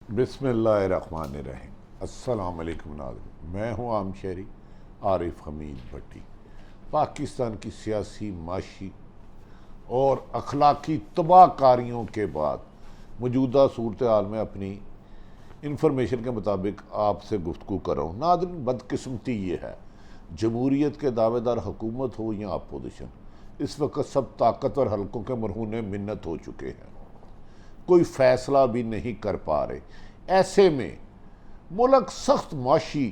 बिस्मिल्लाहिर्रहमानिर्रहीम। अस्सलाम वालेकुम नाज़रीन, मैं हूँ आम शहरी आरिफ हमीद भट्टी। पाकिस्तान की सियासी, माशी और अखलाकी तबाहकारियों के बाद मौजूदा सूरत हाल में अपनी इंफॉर्मेशन के मुताबिक आपसे गुफ्तगू कर रहा हूँ। नाज़रीन, बदकिस्मती ये है, जमहूरियत के दावेदार हुकूमत हो या अपोजिशन, इस वक्त सब ताकतवर हलकों के मरहून मिन्नत हो चुके हैं, कोई फैसला भी नहीं कर पा रहे। ऐसे में मुल्क सख्त माशी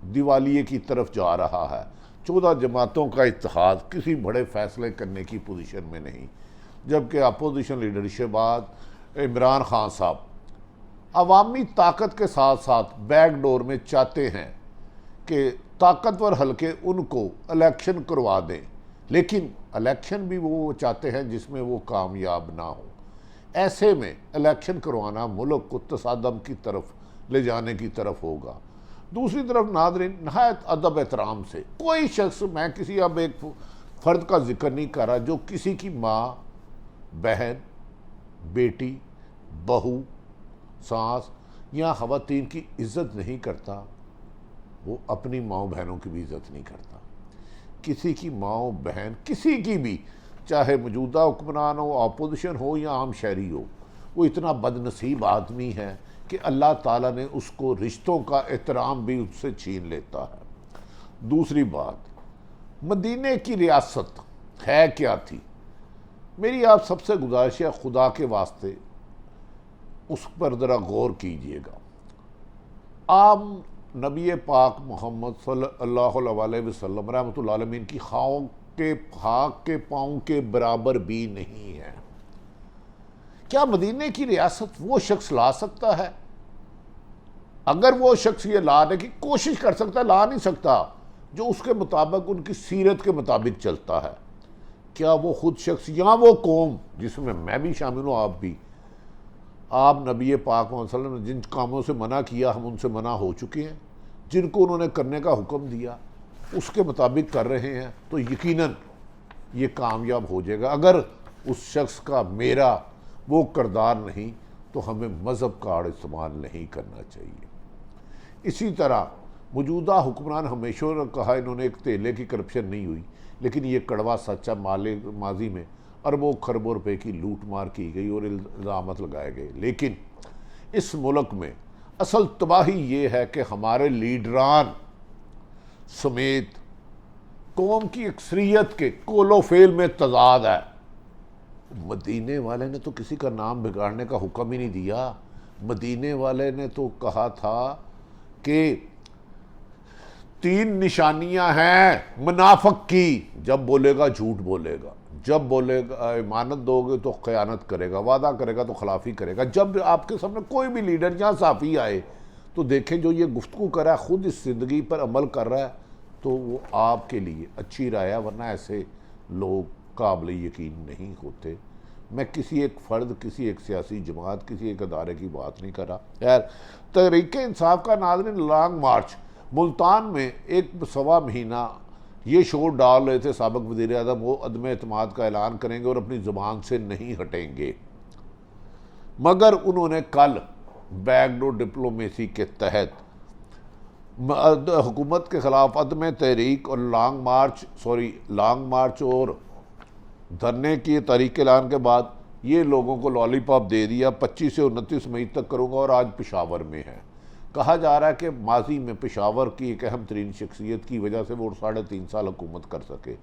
दिवालिये की तरफ जा रहा है। 14 जमातों का इत्तेहाद किसी बड़े फैसले करने की पोजीशन में नहीं, जबकि अपोजिशन लीडरशिप बाद इमरान खान साहब अवामी ताकत के साथ साथ बैकडोर में चाहते हैं कि ताकतवर हलके उनको इलेक्शन करवा दें, लेकिन इलेक्शन भी वो चाहते हैं जिसमें वो कामयाब ना हो। ऐसे में इलेक्शन करवाना मुल्क को तसादम की तरफ ले जाने की तरफ होगा। दूसरी तरफ नाज़रीन, नहायत अदब एहतराम से कोई शख्स, मैं किसी अब एक फ़र्द का जिक्र नहीं कर रहा, जो किसी की माँ, बहन, बेटी, बहू, सास या ख़वातीन की इज़्ज़त नहीं करता, वो अपनी माँ बहनों की भी इज़्ज़त नहीं करता। किसी की माँ बहन, किसी की भी, चाहे मौजूदा हुक्मरान हो, अपोजिशन हो या आम शहरी हो, वो इतना बदनसीब आदमी है कि अल्लाह ताला ने उसको रिश्तों का एहतराम भी उससे छीन लेता है। दूसरी बात, मदीने की रियासत है क्या थी? मेरी आप सबसे गुजारिश है, खुदा के वास्ते उस पर ज़रा गौर कीजिएगा। आम नबी पाक मोहम्मद सल्लल्लाहु अलैहि वसल्लम रहमतुल्लाह अलैहि की खाक के पाँव के बराबर भी नहीं है। क्या मदीने की रियासत वो शख्स ला सकता है? अगर वो शख्स ये लाने की कोशिश कर सकता है, ला नहीं सकता, जो उसके मुताबिक, उनकी सीरत के मुताबिक चलता है। क्या वो खुद शख्स या वो कौम, जिसमें मैं भी शामिल हूँ, आप भी, आप नबी पाक मोहम्मद सल्लल्लाहु अलैहि वसल्लम ने जिन कामों से मना किया, हम उनसे मना हो चुके हैं। जिनको उन्होंने करने का हुक्म दिया उसके मुताबिक कर रहे हैं, तो यकीनन ये कामयाब हो जाएगा। अगर उस शख्स का मेरा वो किरदार नहीं, तो हमें मज़हब का आड़ इस्तेमाल नहीं करना चाहिए। इसी तरह मौजूदा हुक्मरान हमेशा कहा इन्होंने एक तेले की करप्शन नहीं हुई, लेकिन ये कड़वा सच्चा माजी में अरबों खरबों रुपए की लूट मार की गई और इल्ज़ामात लगाए गए। लेकिन इस मुल्क में असल तबाही ये है कि हमारे लीडरान समेत कौम की अक्सरियत के कोलो फेल में तजाद है। मदीने वाले ने तो किसी का नाम बिगाड़ने का हुक्म ही नहीं दिया। मदीने वाले ने तो कहा था कि 3 निशानियां हैं मुनाफिक की, जब बोलेगा झूठ बोलेगा, जब बोलेगा इमानत दोगे तो ख़यानत करेगा, वादा करेगा तो खिलाफी करेगा। जब आपके सामने कोई भी लीडर या साफ़ी आए तो देखें जो ये गुफ्तगू कर रहा है, ख़ुद इस ज़िंदगी पर अमल कर रहा है, तो वो आपके लिए अच्छी राय है, वरना ऐसे लोग काबिल यकीन नहीं होते। मैं किसी एक फ़र्द, किसी एक सियासी जमात, किसी एक अदारे की बात नहीं कर रहा। यार, तहरीक इंसाफ का नाज़रीन लॉन्ग मार्च मुल्तान में 1 सवा महीना ये शोर डाल रहे थे साबिक़ वज़ीर आज़म, वो अदम एतमाद का ऐलान करेंगे और अपनी ज़ुबान से नहीं हटेंगे। मगर उन्होंने कल बैकडोर डिप्लोमेसी के तहत हुकूमत के ख़िलाफ़ अदम तहरीक और लॉन्ग मार्च और धरने की तारीख ऐलान के बाद ये लोगों को लॉलीपॉप दे दिया। 25 से 29 मई तक करूँगा, और आज पेशावर में है। कहा जा रहा है कि माजी में पेशावर की एक अहम तरीन शख्सियत की वजह से वो 3.5 साल हुकूमत कर सके।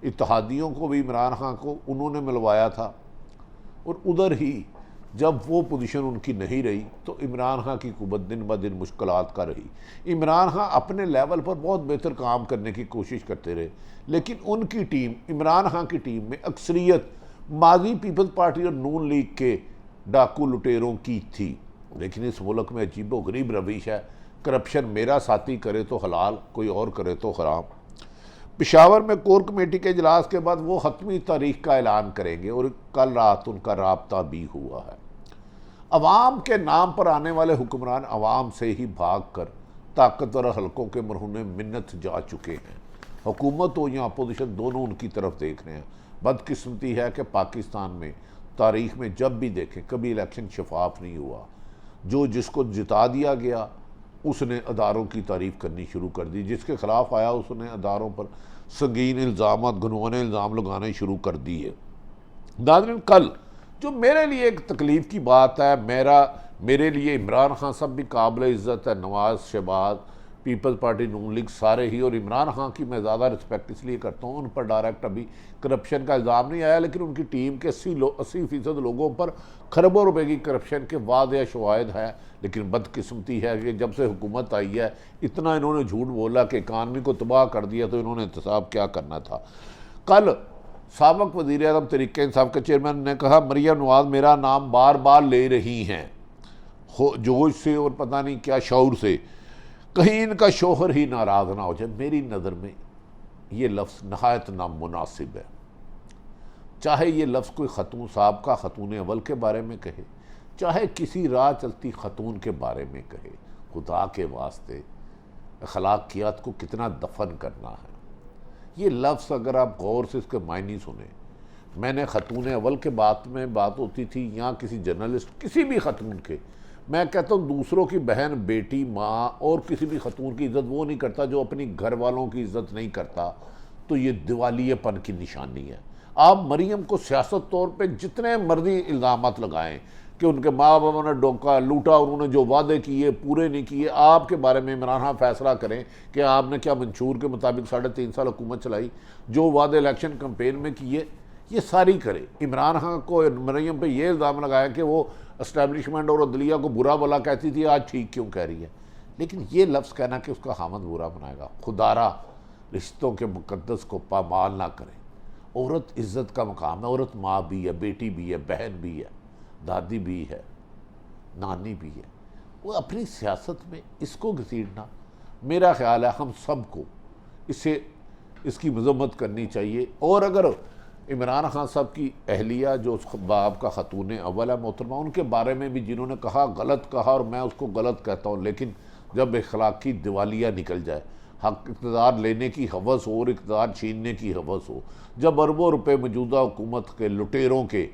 इत्तेहादियों को भी इमरान खान को उन्होंने मिलवाया था, और उधर ही जब वो पोजीशन उनकी नहीं रही तो इमरान खान की कुव्वत दिन ब दिन मुश्किलात का रही। इमरान खान अपने लेवल पर बहुत बेहतर काम करने की कोशिश करते रहे, लेकिन उनकी टीम, इमरान खान की टीम में अक्सरियत माजी पीपल्स पार्टी और नून लीग के डाकू लुटेरों की थी। लेकिन इस मुल्क में अजीबो गरीब रविश है, करप्शन मेरा साथी करे तो हलाल, कोई और करे तो हराम। पेशावर में कोर कमेटी के इजलास के बाद वो हतमी तारीख का ऐलान करेंगे, और कल रात उनका राब्ता भी हुआ है। अवाम के नाम पर आने वाले हुक्मरान अवाम से ही भाग कर ताकतवर हलकों के मरहून मिन्नत जा चुके हैं। हुकूमत हो या अपोजिशन, दोनों उनकी तरफ देख रहे हैं। बदकिस्मती है कि पाकिस्तान में तारीख में जब भी देखें कभी इलेक्शन शफाफ नहीं हुआ। जो जिसको जिता दिया गया उसने अदारों की तारीफ़ करनी शुरू कर दी, जिसके ख़िलाफ़ आया उसने अदारों पर संगीन इल्ज़ाम, घनौने इल्ज़ाम लगाने शुरू कर दिए। नाज़रीन, कल जो मेरे लिए एक तकलीफ़ की बात है, मेरे लिए इमरान खान साहब भी काबिल इज़्ज़त है, नवाज़, शहबाज, पीपल्स पार्टी, नून लीग सारे ही, और इमरान खान की मैं ज़्यादा रिस्पेक्ट इसलिए करता हूँ, उन पर डायरेक्ट अभी करप्शन का इल्ज़ाम नहीं आया, लेकिन उनकी टीम के 80% लोगों पर खरबों रुपए की करप्शन के वादे शवाहिद है। लेकिन बदकिस्मती है कि जब से हुकूमत आई है इतना इन्होंने झूठ बोला कि इकानमी को तबाह कर दिया, तो इन्होंने एहतसाब क्या करना था। कल साबिक़ वज़ीर आज़म तहरीक इंसाफ के चेयरमैन ने कहा, मरियम नवाज़ मेरा नाम बार बार ले रही हैं जोश से और पता नहीं क्या शौर से, कहीं इनका शोहर ही नाराज़ ना हो जाए। मेरी नज़र में ये लफ्ज़ नहायत नामुनासिब है। चाहे ये लफ्ज़ कोई खतून साहब का खतून अव्वल के बारे में कहे, चाहे किसी राह चलती खतून के बारे में कहे, खुदा के वास्ते अखलाकियात को कितना दफन करना है। ये लफ्ज़ अगर आप गौर से इसके मायने सुने, मैंने खतून अव्वल के बात में बात होती थी या किसी जर्नलिस्ट किसी भी खतून के, मैं कहता हूँ दूसरों की बहन, बेटी, माँ और किसी भी खतून की इज़्ज़त वो नहीं करता जो अपनी घर वालों की इज़्ज़त नहीं करता, तो ये दिवालियेपन की निशानी है। आप मरियम को सियासत तौर पे जितने मर्जी इल्ज़ामात लगाएं कि उनके माँ बाप ने डोका लूटा, उन्होंने जो वादे किए पूरे नहीं किए, आपके बारे में इमरान खान फैसला करें कि आपने क्या मंशूर के मुताबिक 3.5 साल हुकूमत चलाई, जो वादे इलेक्शन कैंपेन में किए ये सारी करे। इमरान खान को मरियम पे ये इल्ज़ाम लगाया कि वो इस्टेब्लिशमेंट और अदलिया को बुरा भला कहती थी, आज ठीक क्यों कह रही है। लेकिन ये लफ्ज़ कहना कि उसका हामद बुरा बनाएगा, खुदारा रिश्तों के मुकद्दस को पामाल ना करें। औरत इज़्ज़त का मकाम है, औरत माँ भी है, बेटी भी है, बहन भी है, दादी भी है, नानी भी है। वो अपनी सियासत में इसको घसीटना, मेरा ख्याल है हम सबको इसकी मजम्मत करनी चाहिए। और अगर इमरान खान साहब की अहलिया जो उस बाप का खतून अव्वल है मोहतरमा, उनके बारे में भी जिन्होंने कहा गलत कहा, और मैं उसको गलत कहता हूँ, लेकिन जब इखलाकी दिवालिया निकल जाए, हक इक़्तिदार लेने की हवस हो और इक़्तिदार छीनने की हवस हो, जब अरबों रुपए मौजूदा हुकूमत के लुटेरों के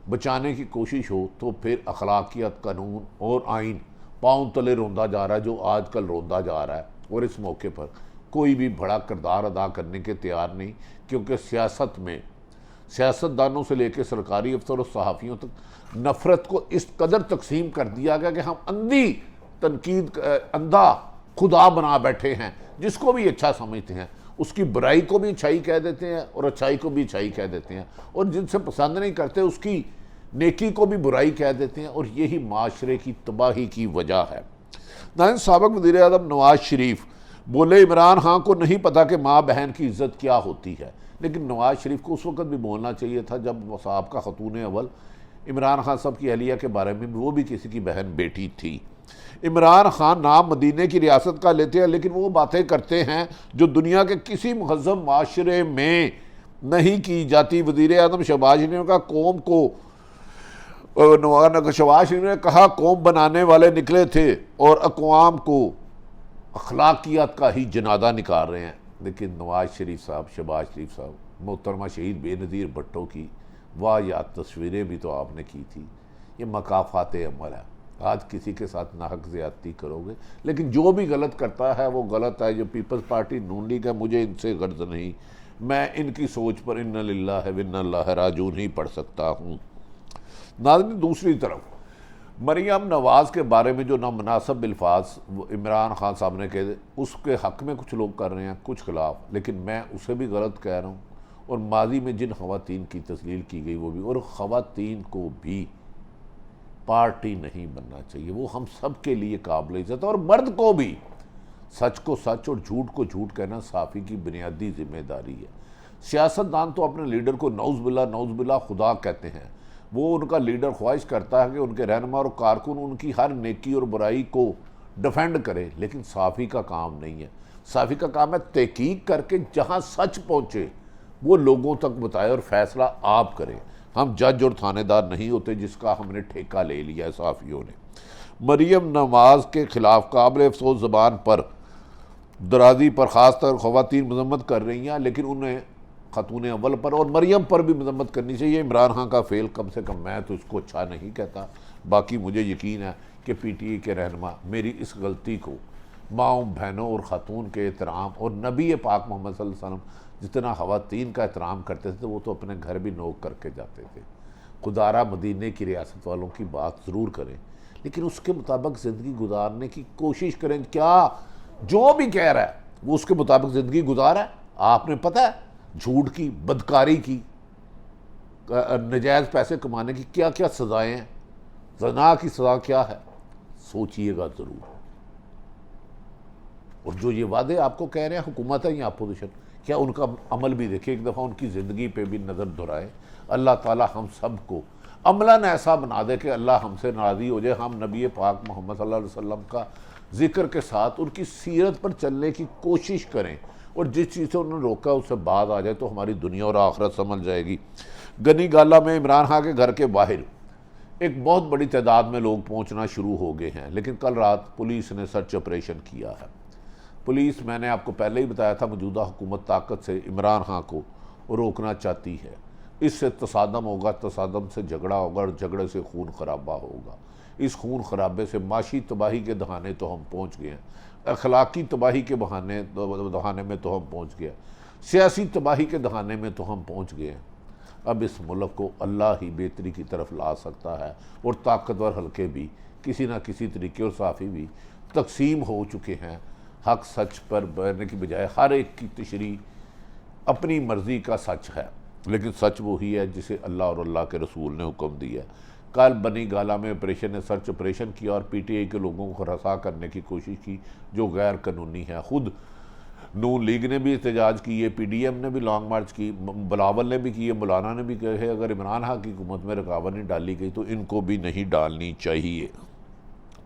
बचाने की कोशिश हो, तो फिर अखलाकियत, कानून और आइन पाँव तले रोंदा जा रहा है, जो आजकल रोंदा जा रहा है। और इस मौके पर कोई भी बड़ा किरदार अदा करने के तैयार नहीं, क्योंकि सियासत में सियासतदानों से लेकर सरकारी अफसर और सहाफ़ियों तक नफ़रत को इस कदर तकसीम कर दिया गया कि हम अंधी तनकीद, अंधा खुदा बना बैठे हैं। जिसको भी अच्छा समझते हैं उसकी बुराई को भी अच्छाई कह देते हैं और अच्छाई को भी अच्छाई कह देते हैं, और जिनसे पसंद नहीं करते उसकी नेकी को भी बुराई कह देते हैं, और यही माशरे की तबाही की वजह है। नाज़रीन, साबिक़ वज़ीर आज़म नवाज़ शरीफ बोले इमरान खान को नहीं पता कि माँ बहन की इज़्ज़त क्या होती है, लेकिन नवाज़ शरीफ को उस वक्त भी बोलना चाहिए था जब साहब का खतून अव्वल इमरान खान साहब की अहलिया के बारे में, वो भी किसी की बहन बेटी थी। इमरान खान नाम मदीने की रियासत का लेते हैं, लेकिन वो बातें करते हैं जो दुनिया के किसी महज़ब माशरे में नहीं की जाती। वज़ीर आज़म शहबाज शरीफ ने कहा कौम को, शहबाज शरीफ ने कहा कौम बनाने वाले निकले थे और अक़वाम को अखलाकियात का ही जनादा निकाल रहे हैं। लेकिन नवाज शरीफ साहब, शहबाज शरीफ साहब, मोहतरमा शहीद बेनज़ीर भुट्टो की वाह याद तस्वीरें भी तो आपने की थी। ये मकाफ़ात अमल है। आज किसी के साथ नाहक ज़्यादती करोगे, लेकिन जो भी गलत करता है वो गलत है। जो पीपल्स पार्टी नून लीग है, मुझे इनसे गर्ज नहीं, मैं इनकी सोच पर इन्ना लिल्लाहि व इन्ना इलैहि राजिऊन ही पढ़ सकता हूँ। नाज़रीन, दूसरी तरफ मरियम नवाज़ के बारे में जो नामुनासिब अल्फाज इमरान खान साहब ने कहे, उसके हक़ में कुछ लोग कर रहे हैं, कुछ खिलाफ, लेकिन मैं उसे भी गलत कह रहा हूँ। और माजी में जिन ख़वातीन की तस्लील की गई वो भी, और ख़वातीन को भी पार्टी नहीं बनना चाहिए, वो हम सब के लिए काबिल इज़्ज़त है। और मर्द को भी सच को सच और झूठ को झूठ कहना साफ़ी की बुनियादी जिम्मेदारी है। सियासतदान तो अपने लीडर को नौज़ बिल्ला खुदा कहते हैं। वो उनका लीडर ख्वाहिश करता है कि उनके रहनुमा और कारकुन उनकी हर नेकी और बुराई को डिफेंड करे, लेकिन साफ़ी का काम नहीं है। साफ़ी का काम है तहकीक करके जहाँ सच पहुँचे वो लोगों तक बताए और फैसला आप करें। हम जज और थानेदार नहीं होते जिसका हमने ठेका ले लिया है साफ़ियों ने। मरियम नवाज़ के ख़िलाफ़ काबिल अफसोस ज़बान पर दराजी पर ख़ासतौर ख़वातीन मजम्मत कर रही हैं, लेकिन उन्हें खतून अव्वल पर और मरियम पर भी मजम्मत करनी चाहिए। इमरान खान का फ़ेल कम से कम मैं तो इसको अच्छा नहीं कहता, बाकी मुझे यकीन है कि PTI के रहनुमा मेरी इस गलती को माओ बहनों और ख़ातून के एहतराम और नबी पाक मोहम्मद सल्लल्लाहु अलैहि वसल्लम जितना ख़वातीन का एहतराम करते थे वो तो अपने घर भी नोक करके जाते थे। खुदारा मदीने की रियासत वालों की बात ज़रूर करें, लेकिन उसके मुताबिक ज़िंदगी गुजारने की कोशिश करें। क्या जो भी कह रहा है वो उसके मुताबिक ज़िंदगी गुजारा है? आपने पता है झूठ की, बदकारी की, नजायज़ पैसे कमाने की क्या क्या सज़ाएँ हैं, ज़ना की सज़ा क्या है, सोचिएगा ज़रूर। और जो ये वादे आपको कह रहे हैं हुकूमत है या अपोजिशन, क्या उनका अमल भी देखे, एक दफ़ा उनकी ज़िंदगी पे भी नज़र दोहराए। अल्लाह ताला हम सब को अमलन ऐसा बना दे कि अल्लाह हमसे नाराज़ी हो जाए, हम नबी पाक मोहम्मद सल्लल्लाहु अलैहि वसल्लम का ज़िक्र के साथ उनकी सीरत पर चलने की कोशिश करें, और जिस चीज़ से उन्होंने रोका उससे बात आ जाए तो हमारी दुनिया और आखिरत समझ जाएगी। गनी गाला में इमरान खान के घर के बाहर एक बहुत बड़ी तादाद में लोग पहुंचना शुरू हो गए हैं, लेकिन कल रात पुलिस ने सर्च ऑपरेशन किया है। पुलिस, मैंने आपको पहले ही बताया था, मौजूदा हुकूमत ताकत से इमरान खान को रोकना चाहती है। इससे तसादम होगा, तसादम से झगड़ा होगा और झगड़े से खून खराबा होगा। इस खून खराबे से माशी तबाही के दहाने तो हम पहुँच गए हैं, अखलाकी तबाही के दहाने में तो हम पहुँच गए, सियासी तबाही के दहाने में तो हम पहुँच गए हैं। अब इस मुल्क को अल्लाह ही बेहतरी की तरफ ला सकता है, और ताकतवर हल्के भी किसी न किसी तरीके और साफ़ी भी तकसीम हो चुके हैं। हक सच पर बहने की बजाय हर एक की तशरीह अपनी मर्ज़ी का सच है, लेकिन सच वही है जिसे अल्लाह और अल्लाह के रसूल ने हुक्म दिया। कल बनी गाला में ऑपरेशन ने सर्च ऑपरेशन किया और PTI के लोगों को हरासा करने की कोशिश की जो गैर कानूनी है। खुद नून लीग ने भी एहतजाज किए, PDM ने भी लॉन्ग मार्च की, बिलावल ने भी किए, मौलाना ने भी कहे अगर इमरान खान की हुकूमत में रुकावट नहीं डाली गई तो इनको भी नहीं डालनी चाहिए।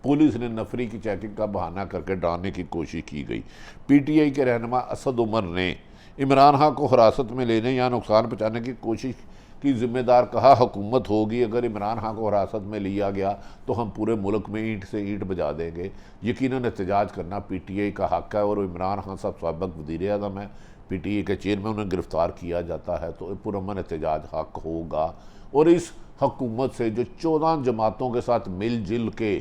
पुलिस ने नफरी की चेकिंग का बहाना करके डालने की कोशिश की गई। PTI के रहनुमा असद उमर ने इमरान खान को हिरासत में लेने या नुकसान पहुँचाने की कोशिश की जिम्मेदार कहा हुकूमत होगी, अगर इमरान खान को हिरासत में लिया गया तो हम पूरे मुल्क में ईंट से ईंट बजा देंगे। यकीनन एहतजाज करना PTI का हक है, और इमरान खान साहब साबिक वज़ीर आज़म है, PTI के चेयरमैन, उन्हें गिरफ़्तार किया जाता है तो पुरअमन एहतजाज हक होगा। और इस हुकूमत से जो 14 जमातों के साथ मिलजुल के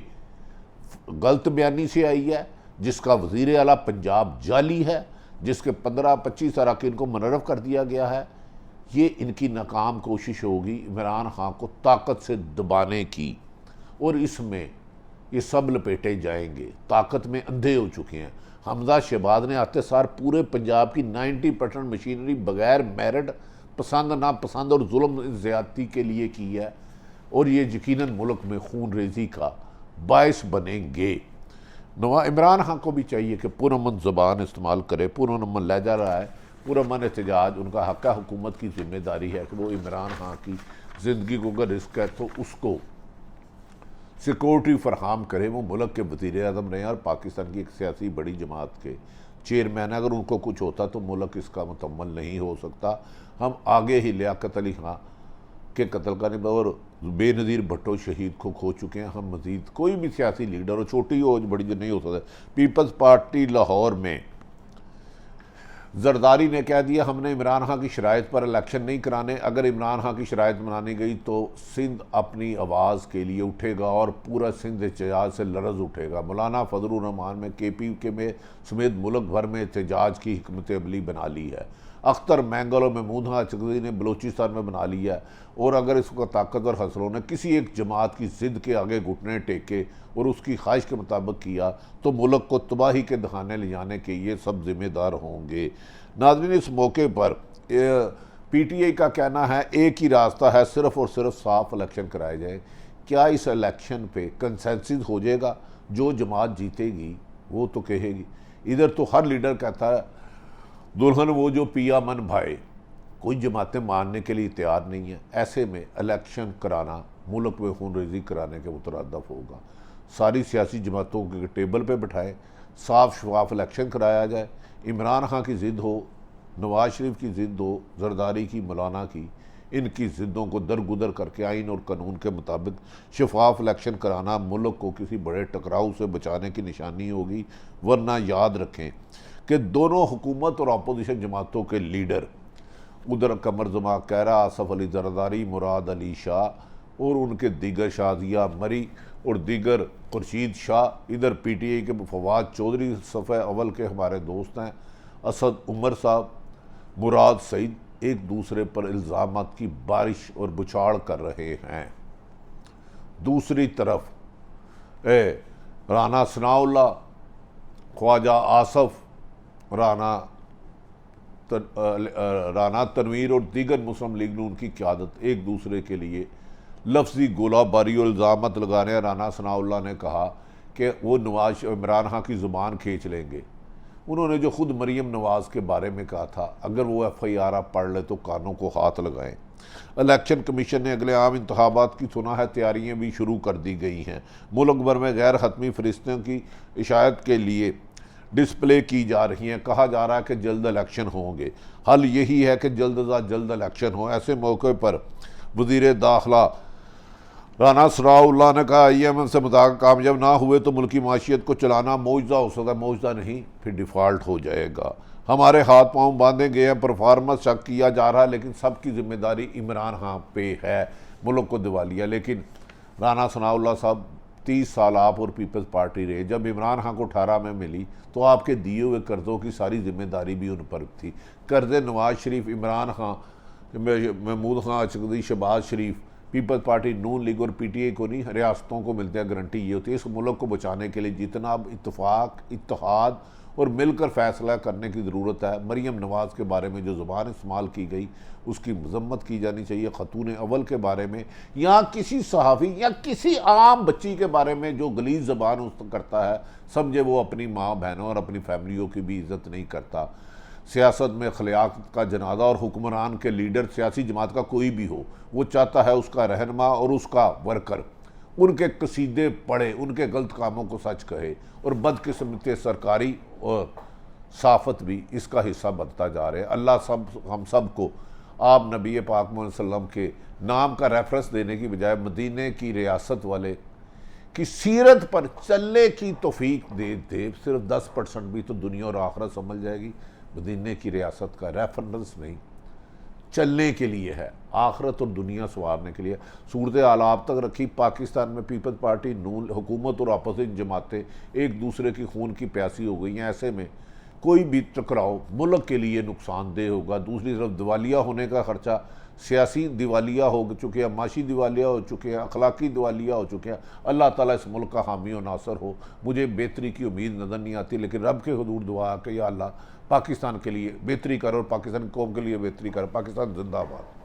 गलत बयानी से आई है, जिसका वज़ीर आला पंजाब जाली है, जिसके 15-25 अरकान को मुनर्रफ कर दिया गया है, ये इनकी नाकाम कोशिश होगी इमरान खान को ताकत से दबाने की, और इसमें ये सब लपेटे जाएंगे। ताकत में अंधे हो चुके हैं। हमजा शहबाज ने आते सार पूरे पंजाब की 90% मशीनरी बगैर मेरिट, पसंद नापसंद और जुल्म ज़्यादती के लिए की है, और ये यकीनन मुल्क में खून रेजी का बायस बनेंगे। इमरान खान को भी चाहिए कि पुरअमन ज़बान इस्तेमाल करे, पुरअमन लहजा रहा है, पुरअमन एहतजाज उनका हक़ है। हुकूमत की जिम्मेदारी है कि वो इमरान खान की ज़िंदगी को अगर रिस्क है तो उसको सिक्योरिटी फरहम करे। वो मुल्क के वज़ीर आज़म रहे और पाकिस्तान की एक सियासी बड़ी जमात के चेयरमैन, अगर उनको कुछ होता तो मुल्क इसका मुकम्मल नहीं हो सकता। हम आगे ही लियाकत अली खां के कत्ल का नहीं और बेनज़ीर भट्टो शहीद को खो चुके हैं। हम मज़ीद कोई भी सियासी लीडर हो, छोटी हो बड़ी जो नहीं हो सकता। पीपल्स पार्टी लाहौर में जरदारी ने कह दिया हमने इमरान खान की शराइत पर इलेक्शन नहीं कराने, अगर इमरान खान की शराइत बनानी गई तो सिंध अपनी आवाज़ के लिए उठेगा और पूरा सिंध एहतजाज से लरज़ उठेगा। मौलाना फजलुर रहमान में KPK में समेत मुल्क भर में एहतजाज की हिकमत अमली बना ली है। अख्तर मैंगल और महमूद अचकज़ई ने बलूचिस्तान में बना लिया है। और अगर इसको ताकतवर हसलों ने किसी एक जमात की ज़िद के आगे घुटने टेके और उसकी ख्वाहिश के मुताबिक किया तो मुल्क को तबाही के दहाने ले जाने के ये सब जिम्मेदार होंगे। नाज़रीन, इस मौके पर PTI का कहना है एक ही रास्ता है, सिर्फ़ और सिर्फ साफ इलेक्शन कराए जाए। क्या इस इलेक्शन पे कंसेंसस हो जाएगा? जो जमात जीतेगी वो तो कहेगी। इधर तो हर लीडर कहता है दुल्हन वो जो पिया मन भाए, कोई जमातें मानने के लिए तैयार नहीं है। ऐसे में इलेक्शन कराना मुल्क में खून रेजी कराने के मुतरदफ होगा। सारी सियासी जमातों के टेबल पे बिठाएं, साफ शफाफ इलेक्शन कराया जाए। इमरान खान की ज़िद हो, नवाज शरीफ की ज़िद हो, जरदारी की, मौलाना की, इनकी ज़िद्दों को दरगुदर करके आइन और कानून के मुताबिक शफाफ इलेक्शन कराना मुल्क को किसी बड़े टकराव से बचाने की निशानी होगी। वरना याद रखें कि दोनों हुकूमत और अपोजिशन जमातों के लीडर, उधर कमर जमा कैरा, आसफ अली जरदारी, मुराद अली शाह और उनके दीगर शाजिया मरी और दीगर खुर्शीद शाह, इधर PTI के फवाद चौधरी सफ़े अव्वल के हमारे दोस्त हैं, असद उमर साहब, मुराद सईद एक दूसरे पर इल्ज़ामात की बारिश और बुछाड़ कर रहे हैं। दूसरी तरफ राना सनाउल्लाह, ख्वाजा आसफ, राना तनवीर और दीगर मुस्लिम लीग नून की क़यादत एक दूसरे के लिए लफ्जी गोलाबारी और इल्ज़ामत लगाने। राना सनाउल्लाह ने कहा कि वो नवाज इमरान खान की ज़ुबान खींच लेंगे। उन्होंने जो खुद मरीम नवाज़ के बारे में कहा था, अगर वो FIR आप पढ़ ले तो कानों को हाथ लगाएं। इलेक्शन कमीशन ने अगले आम इंतखाबात की सुना है तैयारियाँ भी शुरू कर दी गई हैं। मुल्क भर में गैर हतमी फरिश्तों की इशायत के लिए डिस्प्ले की जा रही हैं। कहा जा रहा है कि जल्द इलेक्शन होंगे। हल यही है कि जल्द अज जल्द इलेक्शन हो। ऐसे मौके पर वज़ीर दाखिला राना सनाउल्लाह ने कहा IMF से मुताबिक कामयाब ना हुए तो मुल्की माशियत को चलाना मौजज़ा हो सकता है, मौजज़ा नहीं फिर डिफ़ॉल्ट हो जाएगा। हमारे हाथ पांव बांधे गए हैं, परफॉर्मेंस शक किया जा रहा है, लेकिन सबकी जिम्मेदारी इमरान खान पे है, मुल्क को दिवालिया। लेकिन राना सनाउल्लाह साहब 30 साल आप और पीपल्स पार्टी रहे, जब इमरान खान को 18 में मिली तो आपके दिए हुए कर्ज़ों की सारी जिम्मेदारी भी उन पर थी। कर्ज़े नवाज शरीफ, इमरान खान, महमूद खान अचकदी, शहबाज शरीफ, पीपल्स पार्टी, नून लीग और PTI को नहीं, रियासतों को मिलते हैं। गारंटी ये होती है इस मुल्क को बचाने के लिए जितना अब इत्तफाक, इत्तेहाद और मिलकर फैसला करने की ज़रूरत है। मरीम नवाज़ के बारे में जो ज़ुबान इस्तेमाल की गई उसकी मजम्मत की जानी चाहिए। खतून अव्वल के बारे में या किसी सहाफ़ी या किसी आम बच्ची के बारे में जो गलीज़ ज़बान करता है, समझे वो अपनी माँ बहनों और अपनी फैमिलियों की भी इज़्ज़त नहीं करता। सियासत में अखलाक का जनादा और हुक्मरान के लीडर सियासी जमात का कोई भी हो, वो चाहता है उसका रहनुमा और उसका वर्कर उनके कसीदे पढ़े, उनके गलत कामों को सच कहे, और बदकिस्मती सरकारी और साफत भी इसका हिस्सा बनता जा रहे हैं। अल्लाह हम सब को आप नबी पाक मोहम्मद सल्लल्लाहु अलैहि वसल्लम के नाम का रेफरेंस देने की बजाय मदीने की रियासत वाले की सीरत पर चलने की तौफीक दे। सिर्फ 10% भी तो दुनिया और आखिरत समझ जाएगी। मदीने की रियासत का रेफरेंस नहीं, चलने के लिए है, आखिरत और दुनिया संवारने के लिए। सूरत हाल आप तक रखी। पाकिस्तान में पीपल्स पार्टी, नून, हुकूमत और अपोजिशन जमातें एक दूसरे की खून की प्यासी हो गई हैं। ऐसे में कोई भी टकराव मुल्क के लिए नुकसानदेह होगा। दूसरी तरफ दिवालिया होने का खर्चा, सियासी दिवालिया हो चुके हैं, माशी दिवालिया हो चुके हैं, अखलाकी दिवालिया हो चुके हैं। अल्लाह ताला इस मुल्क का हामी और नासर हो। मुझे बेहतरी की उम्मीद नज़र नहीं आती, लेकिन रब के हुजूर दुआ कि या अल्लाह पाकिस्तान के लिए बेहतरी कर और पाकिस्तान कौम के लिए बेहतरी कर। पाकिस्तान जिंदाबाद।